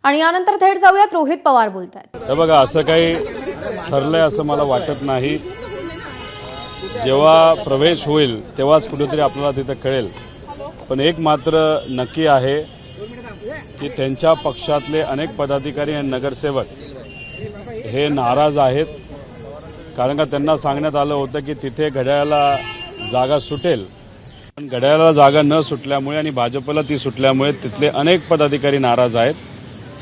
आणि यानंतर थेट जाऊयात रोहित पवार बोलतायत। हे बघा, असं काही ठरलंय असं मला वाटत नाही। जेव्हा प्रवेश होईल तेव्हाच कुठेतरी आपल्याला तिथे कळेल। पण एक मात्र नक्की आहे की त्यांच्या पक्षातले अनेक पदाधिकारी आणि नगरसेवक हे नाराज आहेत, कारण का त्यांना सांगण्यात आलं होतं की तिथे घड्याळाला जागा सुटेल, पण घड्याळाला जागा न सुटल्यामुळे आणि भाजपला ती सुटल्यामुळे तिथले अनेक पदाधिकारी नाराज आहेत।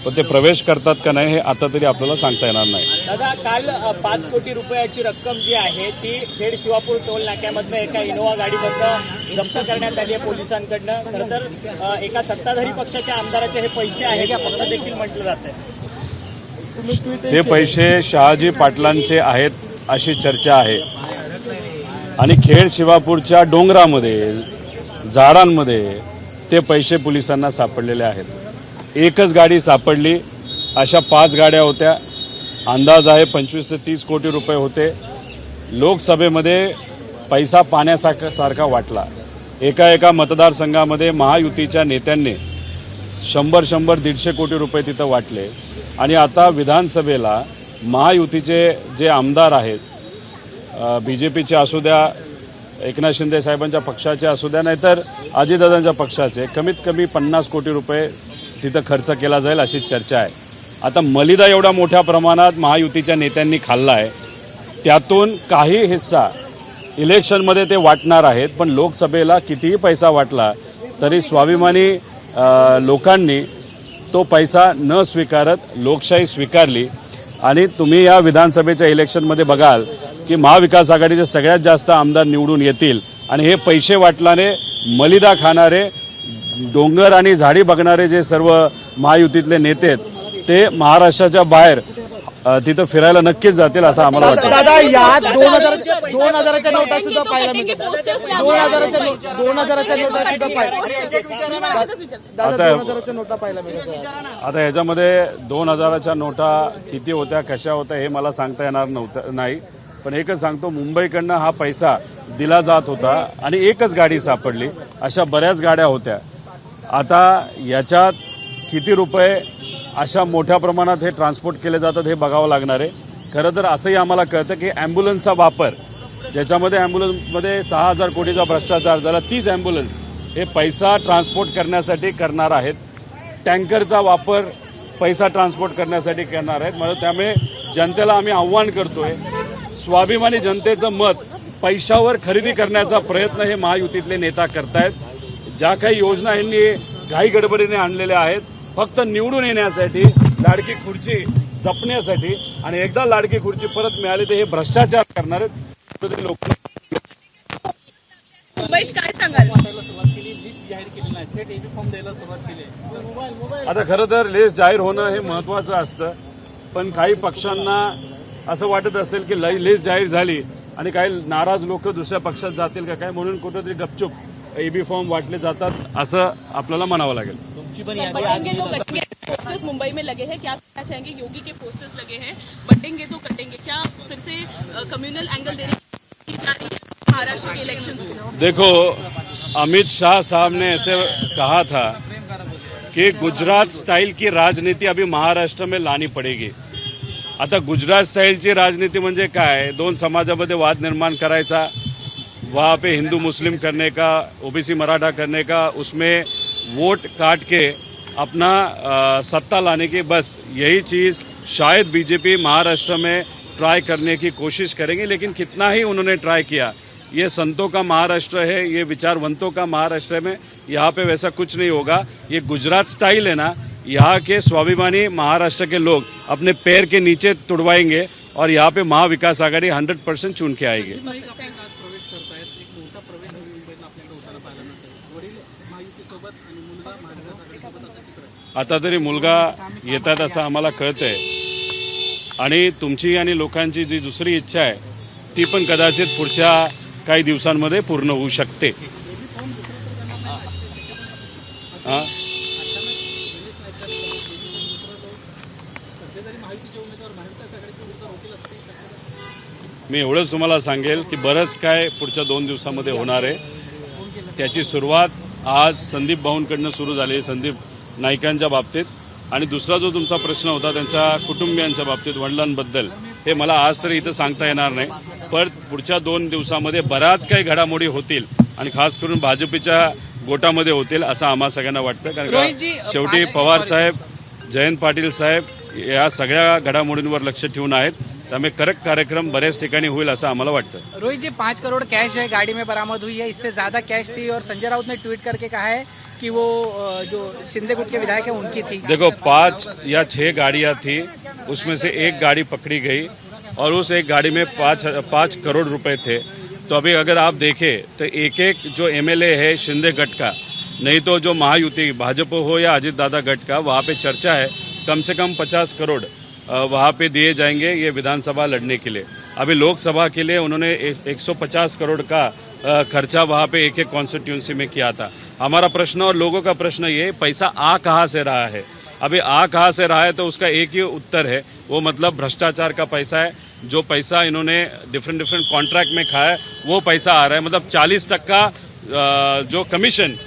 पण ते प्रवेश करतात का नाही हे आता तरी आपल्याला सांगता येणार नाही। दादा, काल 5 कोटी रुपयाची रक्कम जी आहे ती खेड शिवापूर टोल नाक्यामधनं एका इनोवा गाडीमधनं जप्त करण्यात आली आहे पोलिसांकडनं। खरं तर एका सत्ताधारी पक्षाच्या आमदाराचे हे पैसे आहेत असं देखील म्हटलं जात आहे। ते पैसे शहाजी पाटलांचे आहेत अशी चर्चा आहे आणि खेड शिवापूरच्या डोंगरामध्ये झाडांमध्ये ते पैसे पोलिसांना सापडलेले आहेत। एकच गाडी सापडली, अशा 5 गाड्या होत्या। अंदाज आहे 25 ते 30 कोटी रुपये होते। लोकसभेमध्ये पैसा पाण्यासारखा वाटला। एका मतदारसंघामध्ये महायुतीच्या नेत्यांनी 100, 150 कोटी रुपये तिथं वाटले आणि आता विधानसभेला महायुतीचे जे आमदार आहेत, BJPचे असू द्या, एकनाथ शिंदे साहेबांच्या पक्षाचे असू द्या, नाहीतर अजितदादांच्या पक्षाचे, कमीत कमी 50 कोटी रुपये तिथं खर्च केला जाईल अशी चर्चा आहे। आता मलिदा एवढ्या मोठ्या प्रमाणात महायुतीच्या नेत्यांनी खाल्ला आहे, त्यातून काही हिस्सा इलेक्शनमध्ये ते वाटणार आहेत, पण लोकसभेला कितीही पैसा वाटला तरी स्वाभिमानी लोकांनी तो पैसा न स्वीकारत लोकशाही स्वीकारली। आणि तुम्ही या विधानसभेच्या इलेक्शनमध्ये बघाल की महाविकास आघाडीचे सगळ्यात जास्त आमदार निवडून येतील आणि हे पैसे वाटल्याने मलिदा खाणारे, डोंगर आणि झाडी बघणारे जे सर्व महायुतीतले नेते आहेत ते महाराष्ट्राच्या बाहेर तिथं फिरायला नक्कीच जातील असं आम्हाला वाटतं। दादा, या 2000च्या नोटा सुद्धा पाहायला मिळतात। 2000च्या नोटा सुद्धा पाहायला मिळतात। आता ह्याच्यामध्ये 2000च्या नोटा किती होत्या, कशा होत्या हे मला सांगता येणार नाही, पण एकच सांगतो, मुंबईकडनं हा पैसा दिला जात होता आणि एकच गाडी सापडली, अशा बऱ्याच गाड्या होत्या। आता याच्यात किती रुपये अशा मोठ्या प्रमाणात हे ट्रान्सपोर्ट केले जातात हे बघावं लागणार आहे। खरं तर असंही आम्हाला कळतं की ॲम्ब्युलन्सचा वापर, ज्याच्यामध्ये ॲम्ब्युलन्समध्ये 6000 कोटीचा भ्रष्टाचार झाला, 30 ॲम्ब्युलन्स हे पैसा ट्रान्सपोर्ट करण्यासाठी करणार आहेत। टँकरचा वापर पैसा ट्रान्सपोर्ट करण्यासाठी करणार आहेत। म्हणून त्यामुळे जनतेला आम्ही आव्हान करतोय, स्वाभिमानी जनतेचं मत पैशावर खरेदी करण्याचा प्रयत्न हे महायुतीतले नेता करतायत। ज्या काही योजना यांनी घाई गडबडीने आणलेल्या आहेत फक्त निवडून येण्यासाठी, लाडकी खुर्ची जपण्यासाठी, आणि एकदा लाडकी खुर्ची परत मिळाली तर हे भ्रष्टाचार करणार आहेत लोक। आता खरं तर लिस्ट जाहीर होणं हे महत्त्वाचं असतं, पण काही पक्षांना असं वाटत असेल की लिस्ट जाहीर झाली आणि काही नाराज लोक दुसऱ्या पक्षात जातील का काय, म्हणून कुठेतरी गपचूप AB फॉर्म वाटले जातात असं आपल्याला म्हणावं लागेल। पोस्टर्स मुंबई में लगे हैं, क्या कहना चाहेंगे? योगी के पोस्टर्स लगे हैं, बटेंगे तो कटेंगे, क्या फिर से कम्युनल एंगल देने की जा रही है महाराष्ट्र के इलेक्शंस को? देखो, अमित शाह साहब ने ऐसे कहा था कि गुजरात स्टाइल की राजनीति अभी महाराष्ट्र में लानी पड़ेगी। आता गुजरात स्टाईलची राजनीति म्हणजे काय, 2 समाजामध्ये वाद निर्माण करायचा, वहाँ पे हिंदू मुस्लिम करने का, OBC मराठा करने का, उसमें वोट काट के अपना सत्ता लाने की, बस यही चीज़ शायद BJP महाराष्ट्र में ट्राई करने की कोशिश करेंगे। लेकिन कितना ही उन्होंने ट्राई किया, ये संतों का महाराष्ट्र है, ये विचारवंतों का महाराष्ट्र में, यहाँ पे वैसा कुछ नहीं होगा। ये गुजरात स्टाइल है ना, यहाँ के स्वाभिमानी महाराष्ट्र के लोग अपने पैर के नीचे तुड़वाएंगे और यहाँ पे महाविकास आघाड़ी 100% चुन के आएगी। आता तरी मुलगा येतात असं आम्हाला कळतंय आणि तुमची आणि लोकांची जी दुसरी इच्छा आहे ती पण कदाचित पुढच्या काही दिवसांमध्ये पूर्ण होऊ शकते। मी एवढंच तुम्हाला सांगेल की बरंच काय पुढच्या 2 दिवसामध्ये होणार आहे। त्याची सुरुवात आज संदीप भाऊंकडनं सुरू झाली, संदीप नाईकांच्या बाबतीत, आणि दुसरा जो तुमचा प्रश्न होता त्यांच्या कुटुंबियांच्या बाबतीत वडिलांबद्दल, हे मला आज तरी इथं सांगता येणार नाही, पण पुढच्या 2 दिवसामध्ये बऱ्याच काही घडामोडी होतील आणि खास करून भाजपच्या गोटामध्ये होतील असं आम्हा सगळ्यांना वाटतं. कारण का शेवटी पवार साहेब, जयंत पाटील साहेब या सगळ्या घडामोडींवर लक्ष ठेवून आहेत, त्यामुळे करेक्ट कार्यक्रम बऱ्याच ठिकाणी होईल असं आम्हाला वाटतं. रोहित जी, 5 करोड़ कैश है गाड़ी में बरामद हुई है, इससे ज्यादा कैश थी और संजय राउत ने ट्वीट करके कहा है कि वो जो शिंदे गुट के विधायक है उनकी थी. देखो 5 या 6 गाड़ियां थी, उसमें से एक गाड़ी पकड़ी गई और उस एक गाड़ी में 5 करोड़ रुपए थे. तो अभी अगर आप देखें तो एक जो एमएलए है शिंदे गट का, नहीं तो जो महायुति भाजपा हो या अजित दादा गट का, वहाँ पे चर्चा है कम से कम 50 करोड़ वहाँ पे दिए जाएंगे ये विधानसभा लड़ने के लिए. अभी लोकसभा के लिए उन्होंने 150 करोड़ का खर्चा वहाँ पे एक कॉन्स्टिट्यूंसी में किया था. हमारा प्रश्न और लोगों का प्रश्न ये, पैसा आ कहाँ से रहा है? अभी आ कहाँ से रहा है तो उसका एक ही उत्तर है, वो मतलब भ्रष्टाचार का पैसा है. जो पैसा इन्होंने डिफरेंट कॉन्ट्रैक्ट में खाया है वो पैसा आ रहा है. मतलब 40% जो कमीशन,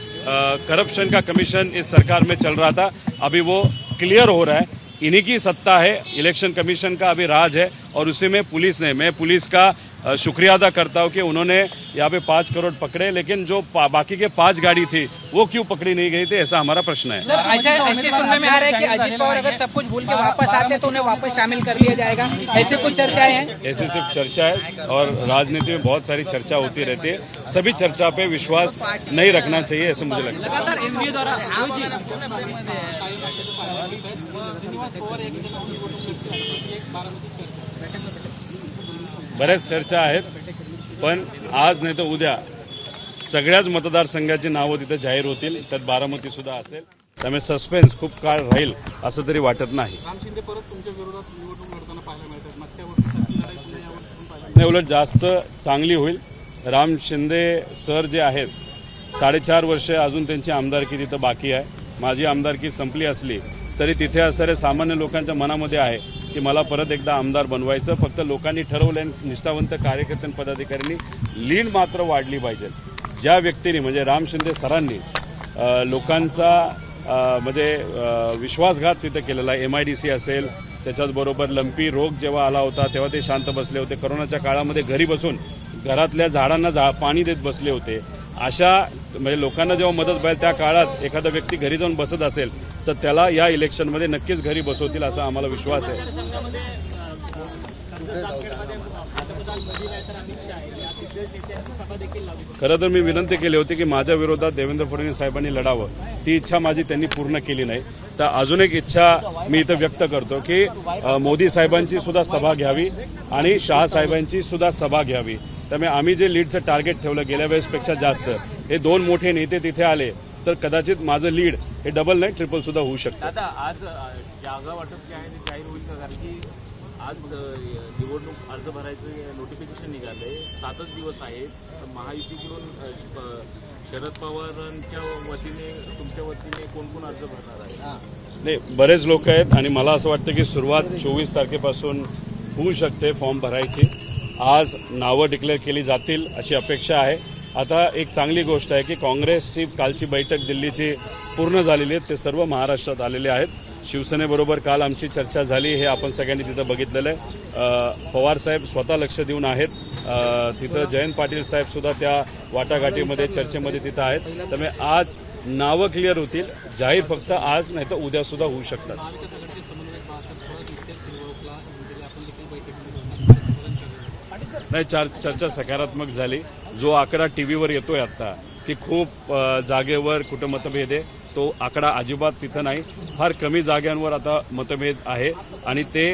करप्शन का कमीशन इस सरकार में चल रहा था, अभी वो क्लियर हो रहा है. इन्हीं की सत्ता है, इलेक्शन कमीशन का अभी राज है और उसी में पुलिस ने, मैं पुलिस का शुक्रिया अदा करता हूँ कि उन्होंने यहाँ पे 5 करोड़ पकड़े, लेकिन जो बाकी के 5 गाड़ी थी वो क्यों पकड़ी नहीं गई थी, ऐसा हमारा प्रश्न है. सर, ऐसे सुनने में आ रहा है कि अजित पवार अगर सब कुछ भूल के वापस आते तो उन्हें वापस शामिल कर लिया जाएगा, ऐसे कुछ चर्चाएं हैं. ऐसे सिर्फ चर्चा है और राजनीति में बहुत सारी चर्चा होती रहती है. सभी चर्चा पे विश्वास नहीं रखना चाहिए, ऐसे मुझे लगता है. बऱ्याच चर्चा आहेत, पण आज नाही तर उद्या सगळ्याच मतदारसंघाची नावं तिथे जाहीर होतील, त्यात बारामती सुद्धा असेल. त्यामुळे सस्पेन्स खूप काळ राहील असं तरी वाटत नाही. नाही, उलट जास्त चांगली होईल. राम शिंदे सर जे आहेत, 4.5 वर्ष अजून त्यांची आमदारकी तिथं बाकी आहे. माझी आमदारकी संपली असली तरी तिथे असणाऱ्या सामान्य लोकांच्या मनामध्ये आहे की मला परत एकदा आमदार बनवायचं. फक्त लोकांनी ठरवलं, निष्ठावंत कार्यकर्ते पदाधिकाऱ्यांनी लीड मात्र वाढली पाहिजे. ज्या व्यक्तीने म्हणजे राम शिंदे सरांनी लोकांचा म्हणजे विश्वासघात तिथे केलेला आहे. MIDC असेल, त्याच्याचबरोबर लंपी रोग जेव्हा आला होता तेव्हा ते शांत बसले होते. कोरोनाच्या काळामध्ये घरी बसून घरातल्या झाडांना पाणी देत बसले होते. अशा म्हणजे लोकांना जेव्हा मदत पाहिजे त्या काळात एखादा व्यक्ती घरी जाऊन बसत असेल तर त्याला या इलेक्शनमध्ये नक्कीच घरी बसवतील असा आम्हाला विश्वास आहे. खरं तर मी विनंती केली होती की माझ्या विरोधात देवेंद्र फडणवीस साहेबांनी लढावं. ती इच्छा माझी त्यांनी पूर्ण केली नाही. तर अजून एक इच्छा मी इथं व्यक्त करतो की मोदी साहेबांची सुद्धा सभा घ्यावी आणि शहा साहेबांची सुद्धा सभा घ्यावी. त्यामुळे आम्ही जे लीडचं टार्गेट ठेवलं गेल्या वेळेसपेक्षा जास्त, हे 2 मोठे नेते तिथे आले तर कदाचित माझं लीड हे डबल नाही ट्रिपल सुद्धा होऊ शकतं. दादा, आज जागा वाटप जे आहे ते जाहीर होईल का? कारण की आज निवडणूक अर्ज भरायचं नोटिफिकेशन निघालंय. 7च दिवस आहेत. महायुतीकडून शरद पवारांच्या वतीने, तुमच्या वतीने कोण कोण अर्ज भरणार आहे? नाही, बरेच लोक आहेत आणि मला असं वाटतं की सुरुवात 24 तारखेपासून होऊ शकते फॉर्म भरायची. आज नावं डिक्लेअर केली जातील अशी अपेक्षा आहे. आता एक चांगली गोष्ट आहे की काँग्रेसची कालची बैठक दिल्लीची पूर्ण झालेली आहे. ते सर्व महाराष्ट्रात आलेले आहेत. शिवसेनेबरोबर काल आमची चर्चा झाली, हे आपण सगळ्यांनी तिथं बघितलेलं आहे. पवार साहेब स्वतः लक्ष देऊन आहेत तिथं. जयंत पाटील साहेब सुद्धा त्या वाटाघाटीमध्ये चर्चेमध्ये तिथं आहेत. त्यामुळे आज नावं क्लिअर होतील. जाहीर फक्त आज नाही तर उद्या सुद्धा होऊ शकतात. नाही, चर्चा सकारात्मक झाली. जो आकडा टीव्हीवर येतोय आता की खूप जागेवर कुठं मतभेद आहे, तो आकडा अजिबात तिथं नाही. फार कमी जाग्यांवर आता मतभेद आहे आणि ते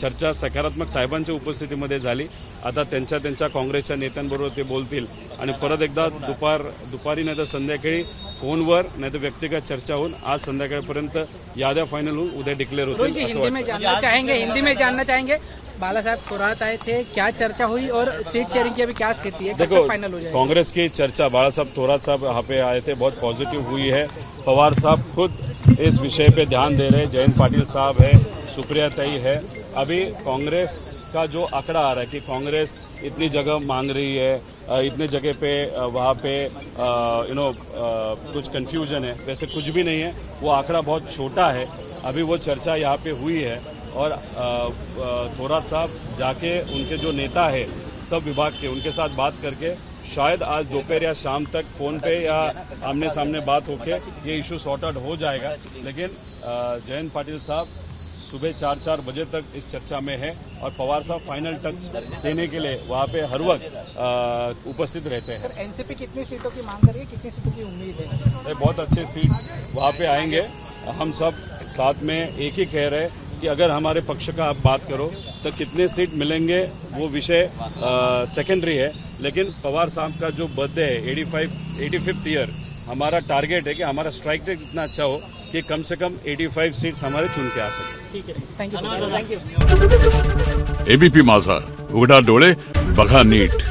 चर्चा सकारात्मक साहेबांच्या उपस्थितीमध्ये झाली. आता त्यांच्या काँग्रेसच्या नेत्यांबरोबर ते बोलतील आणि परत एकदा दुपारी नाही तर संध्याकाळी फोनवर नाही तर व्यक्तिगत चर्चा होऊन आज संध्याकाळपर्यंत याद्या फायनल होऊन उद्या डिक्लेअर होतील. हिंदी में जानना चाहेंगे बाला साहब थोरात आए थे, क्या चर्चा हुई और सीट शेयरिंग की अभी क्या स्थिति है, देखो फाइनल हो जाएगा? कांग्रेस की चर्चा, बाला साहब थोरात साहब यहाँ पे आए थे, बहुत पॉजिटिव हुई है. पवार साहब खुद इस विषय पे ध्यान दे रहे हैं. जयंत पाटिल साहब है, सुप्रिया ताई है. अभी कांग्रेस का जो आंकड़ा आ रहा है कि कांग्रेस इतनी जगह मांग रही है, इतने जगह पे वहाँ पे कुछ कंफ्यूजन है, वैसे कुछ भी नहीं है. वो आंकड़ा बहुत छोटा है अभी वो चर्चा यहाँ पे हुई है और थोरात साहब जाके उनके जो नेता है सब विभाग के उनके साथ बात करके शायद आज दोपहर या शाम तक फ़ोन पे या आमने सामने बात होके ये इशू सॉर्ट आउट हो जाएगा। लेकिन जयंत पाटिल साहब सुबह 4 बजे तक इस चर्चा में है और पवार साहब फाइनल टच देने के लिए वहाँ पे हर वक्त उपस्थित रहते हैं। सर एनसीपी कितनी सीटों की मांग कर रही है, कितनी सीटों की उम्मीद है? बहुत अच्छे सीट्स वहाँ पे आएंगे। हम सब साथ में एक ही कह रहे हैं कि अगर हमारे पक्ष का आप बात करो तो कितने सीट मिलेंगे वो विषय सेकेंडरी है, लेकिन पवार साहब का जो बर्थडे है 85th ईयर, हमारा टारगेट है कि हमारा स्ट्राइक रेट इतना अच्छा हो कि कम से कम 85 सीट्स हमारे चुन के आ सके। ठीक है, थैंक यू। एबीपी माझा, उघडा डोळे बघा नीट।